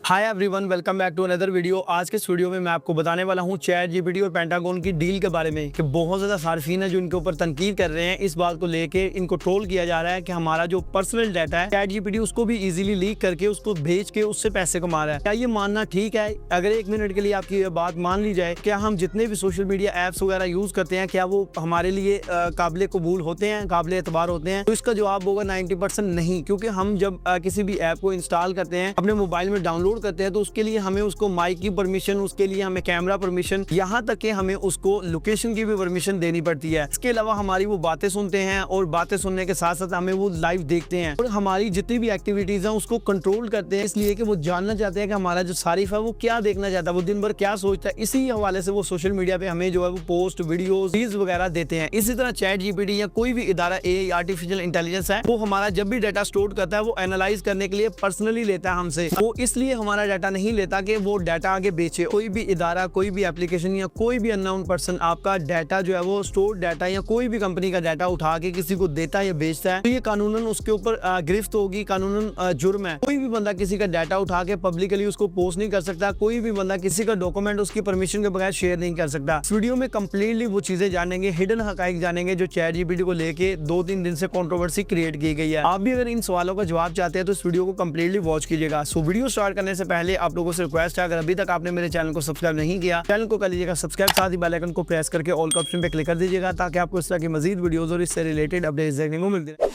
Hi everyone, welcome back to another video. आज के इस वीडियो में मैं आपको बताने वाला हूं चैट जीपीटी और पेंटागन की डील के बारे में कि बहुत ज़्यादा सार्फिन है जो इनके ऊपर तनकीद कर रहे हैं। इस बात को लेके इनको ट्रोल किया जा रहा है कि हमारा जो पर्सनल डाटा है चैट जीपीटी उसको भी इजीली लीक करके उसको भेज के उससे पैसे कमा रहा है। क्या ये मानना ठीक है? अगर एक मिनट के लिए आपकी ये बात मान ली जाए, क्या हम जितने भी सोशल मीडिया ऐप्स वगैरह यूज करते हैं क्या वो हमारे लिए काबिल कबूल होते हैं, काबिल एतबार होते हैं? तो इसका जवाब होगा 90% नहीं, क्योंकि हम जब किसी भी ऐप को इंस्टॉल करते हैं, अपने मोबाइल में डाउनलोड करते हैं, तो उसके लिए हमें उसको माइक की परमिशन, उसके लिए हमें कैमरा परमिशन, यहाँ तक कि हमें उसको लोकेशन की भी परमिशन देनी पड़ती है। इसके अलावा हमारी वो बातें सुनते हैं और बातें सुनने के साथ साथ हमें वो लाइव देखते हैं और हमारी जितनी भी एक्टिविटीज हैं उसको कंट्रोल करते हैं, इसलिए कि वो जानना चाहते हैं कि हमारा जो सारिफ है वो क्या देखना चाहता है, वो दिन भर क्या सोचता है। इसी हवाले से वो सोशल मीडिया पे हमें जो है वो पोस्ट, वीडियोस, रील्स वगैरह देते हैं। इसी तरह चैट जीपीटी या कोई भी इदारा एआई आर्टिफिशियल इंटेलिजेंस है, वो हमारा जब भी डाटा स्टोर करता है वो एनालाइज करने के लिए पर्सनली लेता है हमसे। वो इसलिए हमारा डाटा नहीं लेता कि वो डाटा आगे बेचे। कोई भी इदारा, कोई भी एप्लीकेशन या कोई भी अननोन पर्सन आपका डाटा जो है वो स्टोर डाटा या कोई भी कंपनी का डाटा उठा के किसी को देता है या बेचता है, तो ये कानूनन उसके ऊपर गिरफ्त होगी, कानूनन जुर्म है। कोई भी बंदा किसी का डाटा उठा के पब्लिकली उसको पोस्ट नहीं कर सकता। कोई भी बंदा किसी का डॉक्यूमेंट उसकी परमिशन के बगैर शेयर नहीं कर सकता। इस वीडियो में कंप्लीटली वो चीजें जानेंगे, हिडन हकाइक जानेंगे जो चैट जीपीटी को लेके 2-3 दिन से कंट्रोवर्सी क्रिएट की गई है। आप भी अगर इन सवालों का जवाब चाहते हैं तो इस वीडियो को कंप्लीटली वॉच कीजिएगा। सो वीडियो स्टार्ट करने से पहले आप लोगों से रिक्वेस्ट है, अगर अभी तक आपने मेरे चैनल को सब्सक्राइब नहीं किया, चैनल को कर लीजिएगा सब्सक्राइब, साथ ही बेल आइकन को प्रेस करके ऑल का ऑप्शन पे क्लिक कर दीजिएगा ताकि आपको इस तरह की मजीद वीडियोस और इससे रिलेटेड अपडेट्स देखने को मिलती रहे।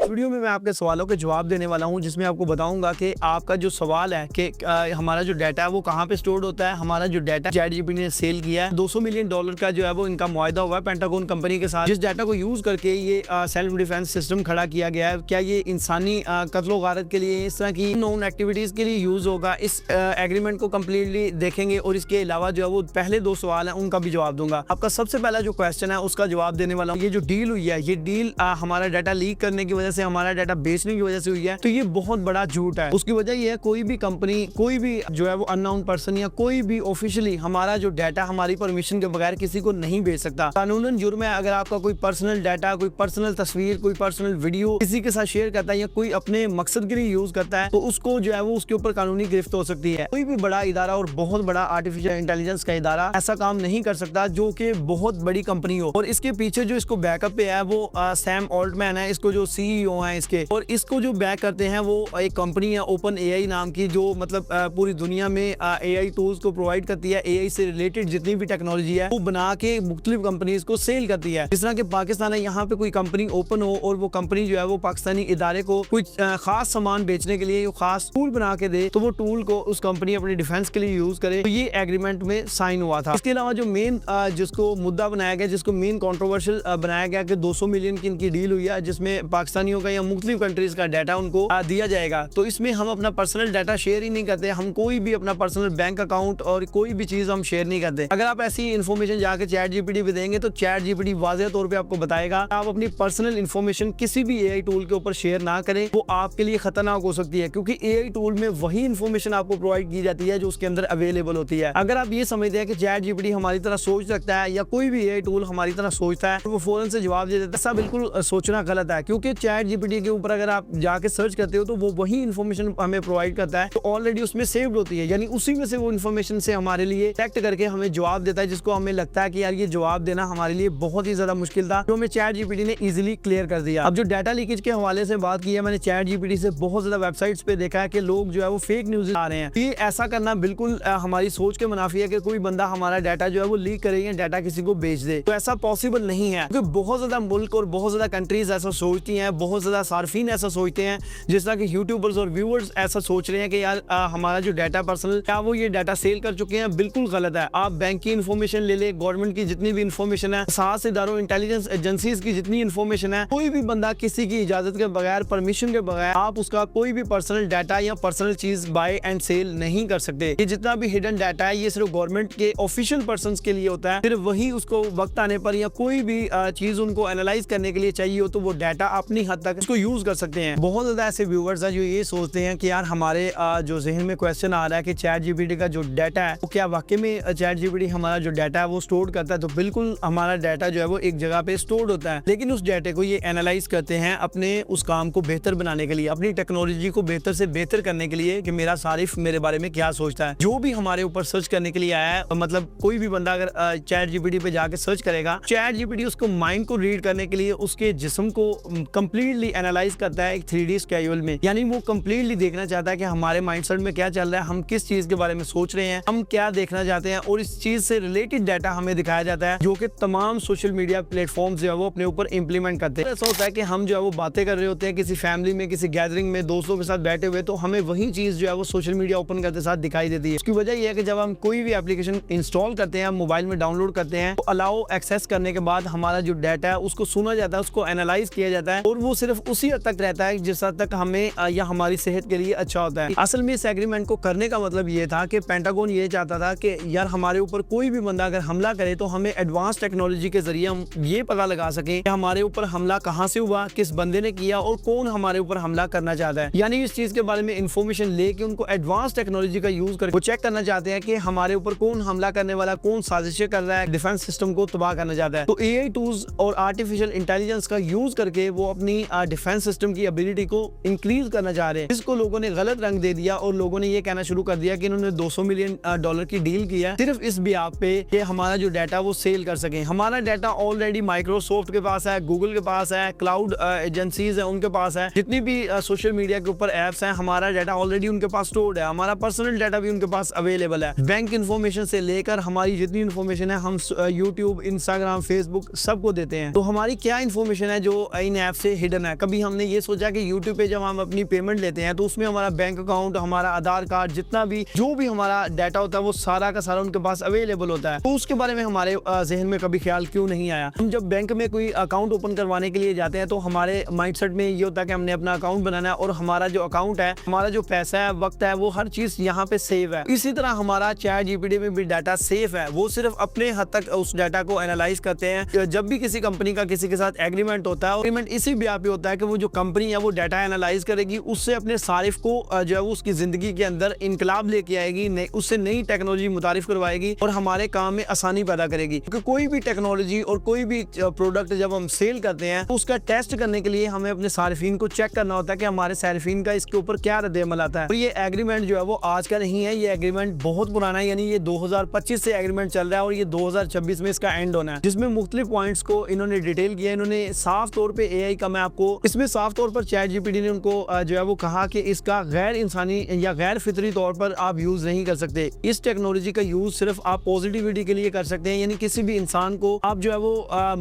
वीडियो में मैं आपके सवालों के जवाब देने वाला हूं, जिसमें आपको बताऊंगा कि आपका जो सवाल है कि हमारा जो डाटा है वो कहां पे स्टोर होता है। हमारा जो डाटा चैट जीपीटी ने सेल किया है, $200 मिलियन का जो है वो इनका मुआहदा हुआ है पेंटागन कंपनी के साथ, जिस डाटा को यूज करके ये सेल्फ डिफेंस सिस्टम खड़ा किया गया है। क्या ये इंसानी कत्लो गारत के लिए, इस तरह की नॉन एक्टिविटीज के लिए यूज होगा? इस एग्रीमेंट को कम्प्लीटली देखेंगे और इसके अलावा जो है वो पहले 2 सवाल है उनका भी जवाब दूंगा। आपका सबसे पहला जो क्वेश्चन है उसका जवाब देने वाला हूँ। ये जो डील हुई है, ये डील हमारा डाटा लीक करने की वजह से, हमारा डाटा बेचने की वजह से हुई है, तो ये बहुत बड़ा झूठ है। उसकी वजह ये है, कोई भी कंपनी, कोई भी जो है वो अननोन पर्सन या कोई भी ऑफिशियली हमारा जो डाटा हमारी परमिशन के बगैर किसी को नहीं बेच सकता। कानूनन जुर्म है अगर आपका कोई पर्सनल डाटा, कोई पर्सनल तस्वीर, कोई पर्सनल वीडियो किसी के साथ शेयर करता है या कोई अपने मकसद के लिए यूज करता है, तो उसको जो है वो उसके ऊपर कानूनी गिरफ्त हो सकती है। कोई भी बड़ा इदारा और बहुत बड़ा आर्टिफिशियल इंटेलिजेंस का इदारा ऐसा काम नहीं कर सकता जो कि बहुत बड़ी कंपनी हो। और इसके पीछे जो इसको बैकअप पे है वो सैम ऑल्टमैन है, इसको जो सीईओ है इसके, और इसको जो बैक करते हैं वो एक कंपनी है ओपन एआई नाम की, जो मतलब पूरी दुनिया में एआई टूल्स को प्रोवाइड करती है। एआई से रिलेटेड जितनी भी टेक्नोलॉजी है वो बना के मुख्तलिफ कंपनीज को सेल करती है। जिस तरह के पाकिस्तान है, यहाँ पे कोई कंपनी ओपन हो और वो कंपनी जो है वो पाकिस्तानी इदारे को कुछ खास सामान बेचने के लिए खास टूल बना के दे, तो वो टूल को उस कंपनी अपनी डिफेंस के लिए यूज करे। तो ये एग्रीमेंट में साइन हुआ था। इसके अलावा जो मेन जिसको मुद्दा बनाया गया, जिसको मेन कॉन्ट्रोवर्शियल बनाया गया कि 200 मिलियन की इनकी डील हुई है, जिसमें पाकिस्तानियों का या मुख्तलिफ कंट्रीज का डाटा उनको दिया जाएगा। तो इसमें हम अपना पर्सनल डाटा शेयर ही नहीं करते, हम कोई भी अपना पर्सनल बैंक अकाउंट और कोई भी चीज हम शेयर नहीं करते। अगर आप ऐसी इन्फॉर्मेशन जाके चैट जीपीटी पे देंगे तो चैट जीपीटी वाज़ेह तौर पे आपको बताएगा आप अपनी पर्सनल इन्फॉर्मेशन किसी भी एआई टूल के ऊपर शेयर ना करें, वो आपके लिए खतरनाक हो सकती है, क्योंकि एआई टूल में वही इन्फॉर्मेशन आपको प्रोवाइड की जाती है जो उसके अंदर अवेलेबल होती है। अगर आप ये समझते हैं कि चैट जीपीटी हमारी तरह सोच सकता है या कोई भी एआई टूल हमारी तरह सोचता है, तो वो फौरन से जवाब दे देता है, ऐसा बिल्कुल सोचना गलत है। क्योंकि चैट जीपीटी के ऊपर अगर आप जाके सर्च करते हो तो वो वही इन्फॉर्मेशन हमें प्रोवाइड करता है तो ऑलरेडी उसमें सेव्ड होती है, यानी उसी में से वो इन्फॉर्मेशन से हमारे लिए सेलेक्ट करके हमें जवाब देता है, जिसको हमें लगता है कि यार ये जवाब देना हमारे लिए बहुत ही ज्यादा मुश्किल था, जो हमें चैट जीपीटी ने इजीली क्लियर कर दिया। अब जो डाटा लीकेज के हवाले से बात की है, मैंने चैट जीपीटी से बहुत ज्यादा वेबसाइट्स पे देखा है कि लोग जो है वो फेक न्यूज आ रहे हैं। ये ऐसा करना बिल्कुल हमारी सोच के मुनाफी है कि कोई बंदा हमारा डाटा जो है वो लीक करे या डाटा किसी को बेच दे, तो ऐसा पॉसिबल नहीं है, क्योंकि बहुत ज्यादा मुल्क और बहुत ज्यादा कंट्रीज ऐसा सोचती हैं, बहुत ज्यादा सार्फिन ऐसा सोचते हैं, जिस तरह की यूट्यूबर्स और व्यूअर्स ऐसा सोच रहे हैं कि यार हमारा जो डाटा पर्सनल, क्या वो ये डाटा सेल कर चुके हैं? बिल्कुल गलत है। आप बैंक की इन्फॉर्मेशन ले ले, गवर्नमेंट की जितनी भी इन्फॉर्मेशन है, साथ इदारों इंटेलिजेंस एजेंसीज की जितनी इन्फॉर्मेशन है, कोई भी बंदा किसी की इजाजत के बगैर, परमिशन के बगैर आप उसका कोई भी पर्सनल डाटा या पर्सनल चीज बाय एंड सेल नहीं कर सकते। ये जितना भी हिडन डाटा है ये सिर्फ गवर्नमेंट के ऑफिशियल पर्सन के लिए होता है। सिर्फ वही उसको वक्त आने पर या कोई भी चीज उनको एनालाइज करने के लिए चाहिए हो तो वो डाटा अपनी हद तक इसको यूज कर सकते हैं। बहुत ज्यादा ऐसे व्यूअर्स हैं जो ये सोचते हैं कि यार हमारे जो जहन में क्वेश्चन आ रहा है कि चैट जीपीटी का जो डाटा है वो क्या वाकई में चैट जीपीटी हमारा जो डाटा है वो स्टोर करता है। तो बिल्कुल हमारा डाटा जो है वो एक जगह पे स्टोर होता है, लेकिन उस डाटा को ये एनालाइज करते हैं अपने उस काम को बेहतर बनाने के लिए, अपनी टेक्नोलॉजी को बेहतर से बेहतर करने के लिए कि मेरा सारिफ मेरे बारे में क्या सोचता है। जो भी हमारे ऊपर सर्च करने के लिए आया है, मतलब कोई भी बंदा अगर चैट जीपीटी पे जाके सर्च करेगा, चैट जीपीटी उसको माइंड को रीड करने के लिए उसके जिस्म को कंप्लीटली एनालाइज करता है एक 3D स्केड्यूल में। यानी वो कंप्लीटली देखना चाहता है कि हमारे माइंडसेट में क्या चल रहा है, हम किस चीज के बारे में सोच रहे हैं, हम क्या देखना चाहते हैं, और इस चीज से रिलेटेड डाटा हमें दिखाया जाता है जो कि तमाम सोशल मीडिया प्लेटफॉर्म जो है वो अपने ऊपर इंप्लीमेंट करते हैं। ऐसा होता है कि हम जो है वो बातें कर रहे होते हैं किसी फैमिली में, किसी गैदरिंग में, दोस्तों के साथ बैठे हुए, तो हमें वही चीज जो है वो सोशल मीडिया ओपन करते साथ दिखाई देती है। उसकी वजह यह है कि जब हम कोई भी एप्लीकेशन इंस्टॉल करते हैं, मोबाइल में डाउनलोड करते हैं, तो अलाउ एक्सेस करने के बाद हमारा जो डाटा है उसको सुना जाता है, उसको एनालाइज किया जाता है, और वो सिर्फ उसी हद तक रहता है जिस हद तक हमें या हमारी सेहत के लिए अच्छा होता है। असल में इस एग्रीमेंट को करने का मतलब ये था कि पेंटागन ये चाहता था कि यार हमारे ऊपर कोई भी बंदा अगर हमला करे तो हमें एडवांस टेक्नोलॉजी के जरिए हम ये पता लगा सकें कि हमारे ऊपर हमला कहां से हुआ, किस बंदे ने किया और कौन हमारे ऊपर हमला करना चाहता है। यानी इस चीज के बारे में इंफॉर्मेशन लेके उनको एडवांस टेक्नोलॉजी का यूज करके वो चेक करना चाहते हैं कि हमारे ऊपर कौन हमला करने वाला, कौन साजिशें कर रहा है, डिफेंस सिस्टम को तबाह करना चाहता है। तो एआई टूल्स और आर्टिफिशियल इंटेलिजेंस का यूज करके वो अपनी डिफेंस सिस्टम की एबिलिटी को इंक्रीज करना चाह रहे हैं। इसको लोगों ने गलत रंग दे दिया और लोगों ने ये कहना शुरू कर दिया कि इन्होंने $200 मिलियन की डील किया है सिर्फ इस बियाप पे कि हमारा जो डाटा वो सेल कर सके। हमारा डाटा ऑलरेडी माइक्रोसॉफ्ट के पास है, गूगल के पास है, क्लाउड एजेंसीज है उनके पास है, जितनी भी सोशल मीडिया के ऊपर एप्स हैं, हमारा डाटा ऑलरेडी उनके पास स्टोर्ड है, हमारा पर्सनल डाटा भी उनके पास अवेलेबल है। बैंक इन्फॉर्मेशन से लेकर हमारी जितनी इन्फॉर्मेशन है हम यूट्यूब, इंस्टाग्राम, फेसबुक सबको देते हैं। तो हमारी क्या इन्फॉर्मेशन है जो इन ऐप से हिडन है? कभी हमने ये सोचा कि यूट्यूब पे जब हम अपनी पेमेंट लेते हैं तो उसमें हमारा बैंक अकाउंट, हमारा आधार कार्ड, जितना भी जो भी हमारा डाटा होता है वो सारा का सारा उनके पास अवेलेबल होता है। तो उसके बारे में हमारे जहन में कभी ख्याल क्यों नहीं आया? हम जब बैंक में कोई अकाउंट ओपन करवाने के लिए जाते हैं तो हमारे माइंडसेट में ये होता है कि हमने अपना अकाउंट बनाना है और हमारा जो अकाउंट है, हमारा जो पैसा है, वक्त है, वो हर चीज यहाँ पे सेव है। इसी तरह हमारा चैट जीपीटी में भी डाटा सेफ है। वो सिर्फ अपने हद तक उस डाटा को एनालाइज करते हैं। जब भी किसी कंपनी का किसी के साथ एग्रीमेंट होता है, एग्रीमेंट इसी ब्याह पे होता है कि वो जो कंपनी है वो डाटा एनालाइज करेगी, उससे अपने सारिफ को जो है वो उसकी जिंदगी के अंदर इनकलाब लेके आएगी, उससे नई टेक्नोलॉजी मुतारिफ करवाएगी और हमारे काम में आसानी पैदा करेगी। क्योंकि कोई भी टेक्नोलॉजी और कोई भी प्रोडक्ट जब हम सेल करते हैं तो उसका टेस्ट करने के लिए हमें अपने सारिफीन को चेक करना होता है कि हमारे सारिफीन का इसके ऊपर क्या रद्द-ए-अमल आता है। और ये एग्रीमेंट जो है वो आज का नहीं है, ये एग्रीमेंट बहुत पुराना है, यानी ये 2025 से एग्रीमेंट चल रहा है और ये 2026 में इसका एंड होना है, जिसमें मुख्तलिफ पॉइंट्स को इन्होंने डिटेल किया। इन्होंने साफ तौर पे एआई का, मैं आपको इसमें साफ तौर पर चैट जीपीटी ने उनको जो है वो कहा कि इसका गैर इंसानी या गैर फितरी तौर पर आप यूज नहीं कर सकते। इस टेक्नोलॉजी का यूज सिर्फ आप पॉजिटिविटी के लिए कर सकते हैं, यानी किसी भी इंसान को आप जो है वो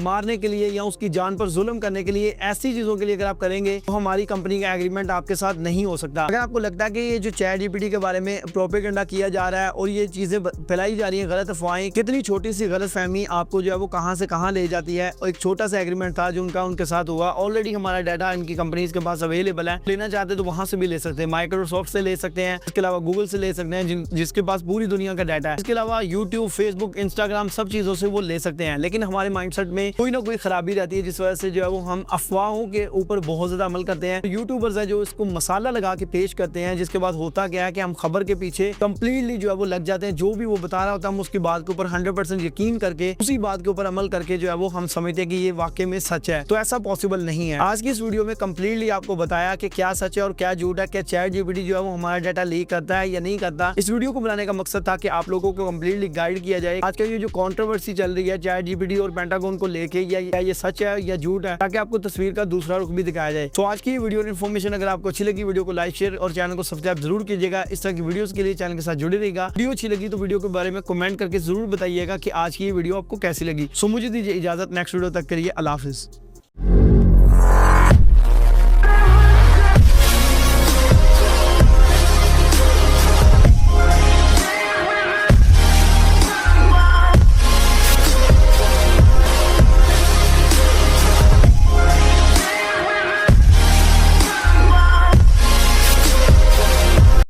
मारने के लिए या उसकी जान पर जुल्म करने के लिए, ऐसी चीजों के लिए अगर आप करेंगे तो हमारी कंपनी का एग्रीमेंट आपके साथ नहीं हो सकता। अगर आपको लगता है कि ये जो चैट जीपीटी के बारे में प्रोपेगेंडा किया जा रहा है और ये चीजें फैलाई जा रही है, गलत अफवाहें, कितनी छोटी सी गलत फहमी आपको जो है वो कहां से कहां ले जाती है। और एक छोटा सा एग्रीमेंट था जो उनके साथ हुआ, ऑलरेडी हमारा डाटा इनकी कंपनीज के पास अवेलेबल है, लेना चाहते तो वहां से भी ले सकते हैं, माइक्रोसॉफ्ट से ले सकते हैं, इसके अलावा गूगल से ले सकते हैं जिसके पास पूरी दुनिया का डाटा है, इसके अलावा यूट्यूब, फेसबुक, इंस्टाग्राम सब चीजों से वो ले सकते हैं। लेकिन हमारे माइंडसेट में कोई ना कोई खराबी रहती है जिस वजह से जो है वो हम अफवाहों के ऊपर बहुत ज्यादा अमल करते हैं। यूट्यूबर्स है जो इसको मसाला लगा के पेश करते हैं, जिसके बाद होता क्या है कि हम खबर के पीछे कंप्लीटली जो है वो लग जाते हैं। जो भी वो बता रहा होता है हम उसकी बात के ऊपर 100% यकीन करके उसी बात के ऊपर अमल करके जो है वो हम समझते हैं कि ये वाकई में सच है। तो ऐसा पॉसिबल नहीं है। आज की इस वीडियो में कंप्लीटली आपको बताया कि क्या सच है और क्या झूठ है, क्या चैट जीपीटी जो है वो हमारा डाटा लीक करता है या नहीं करता। इस वीडियो को बनाने का मकसद था कि आप लोगों को कंप्लीटली गाइड किया जाए। आज का ये जो कंट्रोवर्सी चल रही है चैट जीपीटी और पेंटागन को लेके, या ये सच है या झूठ है, ताकि आपको तस्वीर का दूसरा रुख भी दिखाया जाए। तो आज की वीडियो इन्फॉर्मेशन अगर आपको अच्छी लगी, वीडियो को लाइक, शेयर और चैनल को सब्सक्राइब जरूर कीजिएगा। इस तरह की वीडियोस के लिए चैनल के साथ जुड़े रहिएगा। वीडियो अच्छी लगी तो वीडियो के बारे में कमेंट करके जरूर बताइएगा कि आज की ये वीडियो आपको कैसी लगी। सो मुझे दीजिए इजाजत, नेक्स्ट वीडियो तक के लिए अल्लाह हाफिज।